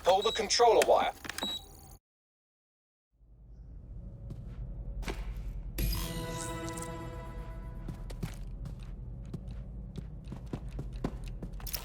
Pull the controller wire.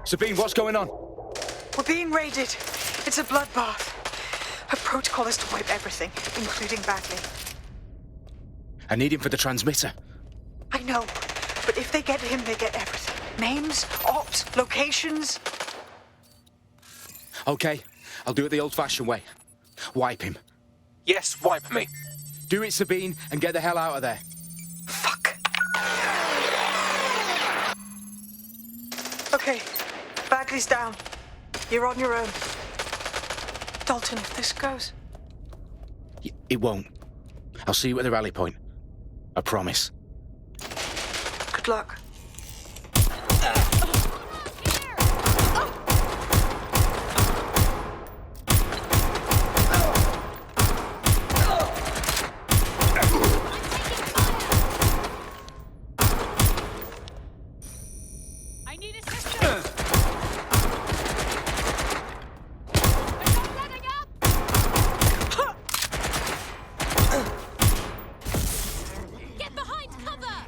Sabine, what's going on? We're being raided. It's a bloodbath. Her protocol is to wipe everything, including Bagley. I need him for the transmitter. I know, but if they get him, they get everything. Names, ops, locations. Okay, I'll do it the old-fashioned way. Wipe him. Yes, wipe me. Do it, Sabine, and get the hell out of there. Fuck. Okay, Bagley's down. You're on your own. Dalton, if this goes... It won't. I'll see you at the rally point. I promise. Good luck. I need assistance! Get behind cover!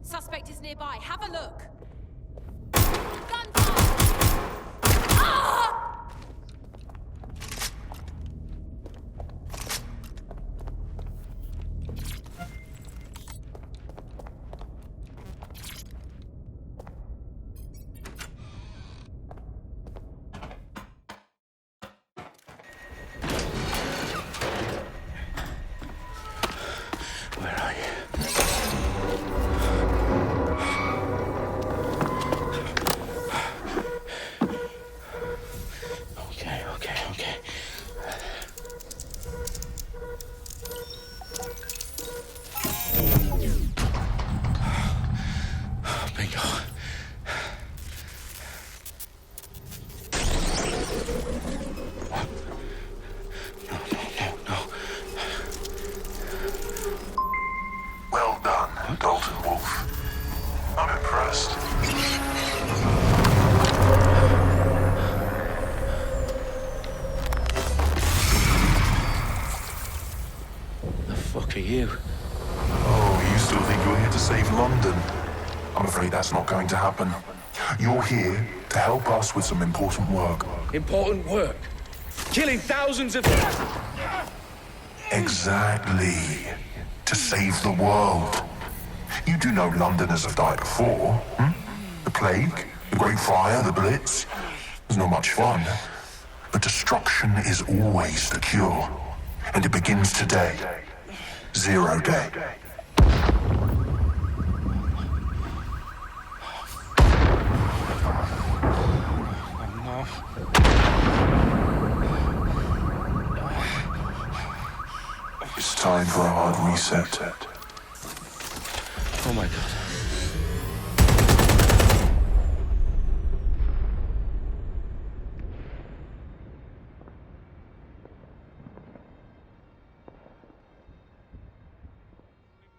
Suspect is nearby. Have a look. Gunfire! Ah! Where are you? Okay. Bingo. No. Well done, Dalton Wolf. I'm impressed. The fuck are you? Oh, you still think you're here to save London? I'm afraid that's not going to happen. You're here to help us with some important work. Important work. Killing thousands of... Exactly. To save the world. You do know Londoners have died before, hmm? The plague, the Great Fire, the Blitz. It's not much fun. But destruction is always the cure. And it begins today. 0 day. No. It's time for a hard reset. Oh my God.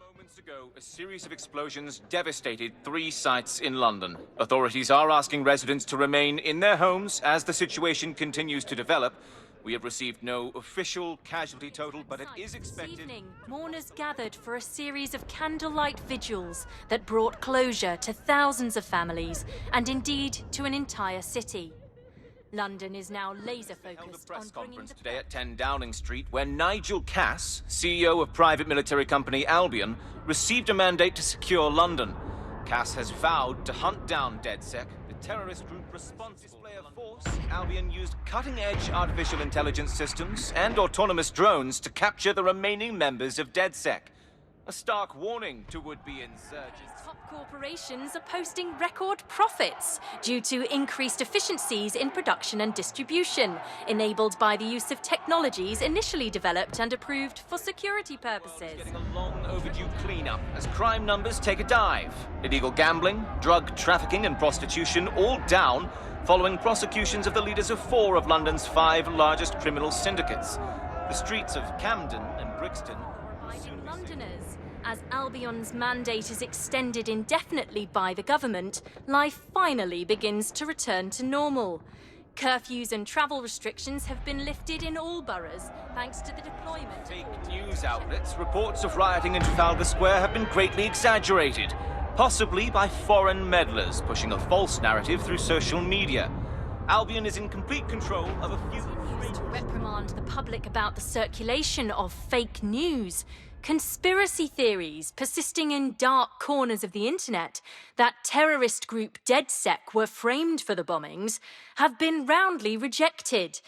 Moments ago, a series of explosions devastated 3 sites in London. Authorities are asking residents to remain in their homes as the situation continues to develop. We have received no official casualty total, but it is expected... This evening, mourners gathered for a series of candlelight vigils that brought closure to thousands of families, and indeed to an entire city. London is now laser-focused held a on press bringing conference the... today at 10 Downing Street, where Nigel Cass, CEO of private military company Albion, received a mandate to secure London. Cass has vowed to hunt down DedSec, the terrorist group responsible display of force. Albion used cutting-edge artificial intelligence systems and autonomous drones to capture the remaining members of DedSec. A stark warning to would-be insurgents. Top corporations are posting record profits due to increased efficiencies in production and distribution, enabled by the use of technologies initially developed and approved for security purposes. Getting a long overdue cleanup as crime numbers take a dive. Illegal gambling, drug trafficking and prostitution all down following prosecutions of the leaders of 4 of London's 5 largest criminal syndicates. The streets of Camden and Brixton Dividing Londoners. As Albion's mandate is extended indefinitely by the government, life finally begins to return to normal. Curfews and travel restrictions have been lifted in all boroughs, thanks to the deployment. Fake news outlets, reports of rioting in Trafalgar Square have been greatly exaggerated, possibly by foreign meddlers pushing a false narrative through social media. Albion is in complete control of a few... To reprimand the public about the circulation of fake news, conspiracy theories persisting in dark corners of the internet that terrorist group DedSec were framed for the bombings have been roundly rejected.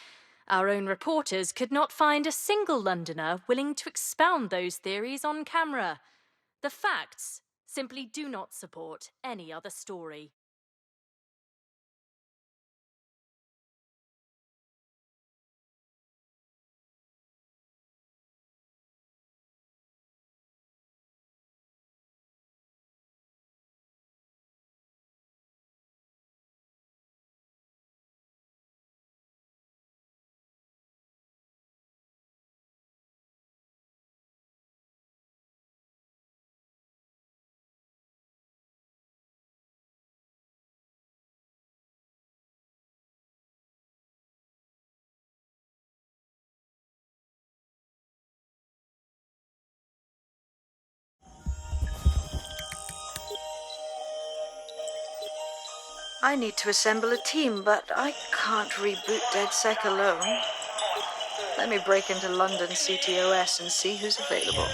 Our own reporters could not find a single Londoner willing to expound those theories on camera. The facts simply do not support any other story. I need to assemble a team, but I can't reboot DedSec alone. Let me break into London CTOS and see who's available.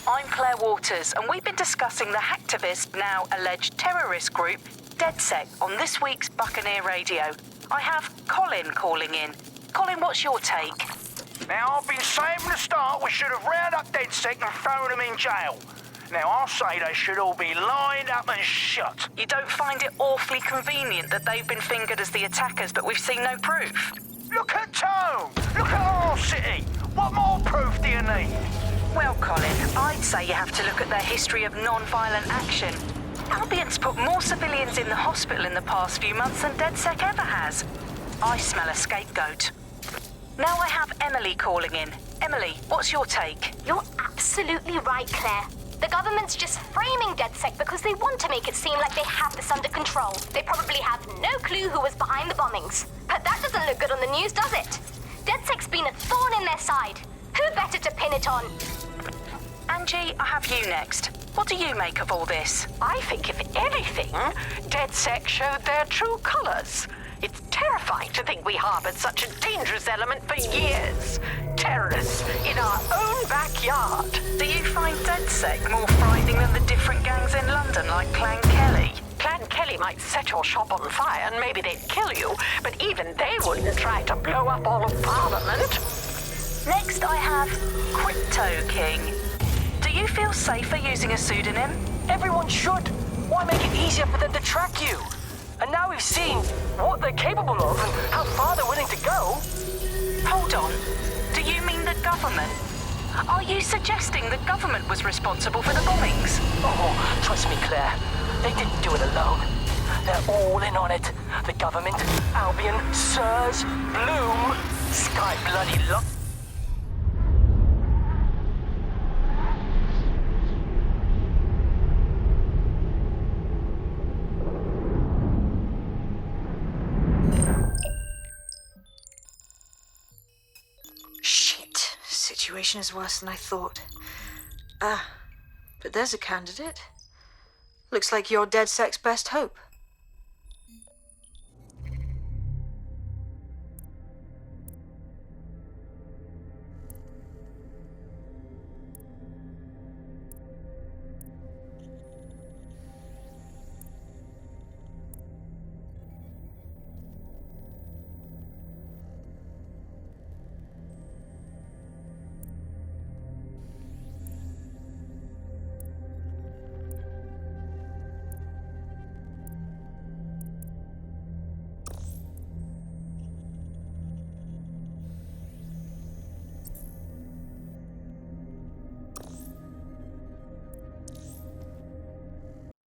I'm Claire Waters, and we've been discussing the hacktivist, now alleged terrorist group, DedSec, on this week's Buccaneer Radio. I have Colin calling in. Colin, what's your take? Now, I've been saying from the start we should have rounded up DedSec and thrown them in jail. Now, I'll say they should all be lined up and shot. You don't find it awfully convenient that they've been fingered as the attackers, but we've seen no proof? Look at Tone! Look at our city! What more proof do you need? Well, Colin, I'd say you have to look at their history of non-violent action. Albion's put more civilians in the hospital in the past few months than DedSec ever has. I smell a scapegoat. Now I have Emily calling in. Emily, what's your take? You're absolutely right, Claire. The government's just framing DedSec because they want to make it seem like they have this under control. They probably have no clue who was behind the bombings. But that doesn't look good on the news, does it? DedSec's been a thorn in their side. Who better to pin it on? Angie, I have you next. What do you make of all this? I think, if anything, DedSec showed their true colours. It's terrifying to think we harboured such a dangerous element for years. Terrorists in our own backyard. Do you find DedSec more frightening than the different gangs in London, like Clan Kelly? Clan Kelly might set your shop on fire and maybe they'd kill you, but even they wouldn't try to blow up all of Parliament. Next, I have Crypto King. Do you feel safer using a pseudonym? Everyone should. Why make it easier for them to track you? And now we've seen what they're capable of and how far they're willing to go. Hold on. Do you mean the government? Are you suggesting the government was responsible for the bombings? Oh, trust me, Claire. They didn't do it alone. They're all in on it. The government, Albion, Sirs, Bloom, Sky Bloody Lock. Shit. Situation is worse than I thought. But there's a candidate. Looks like you're DedSec's best hope.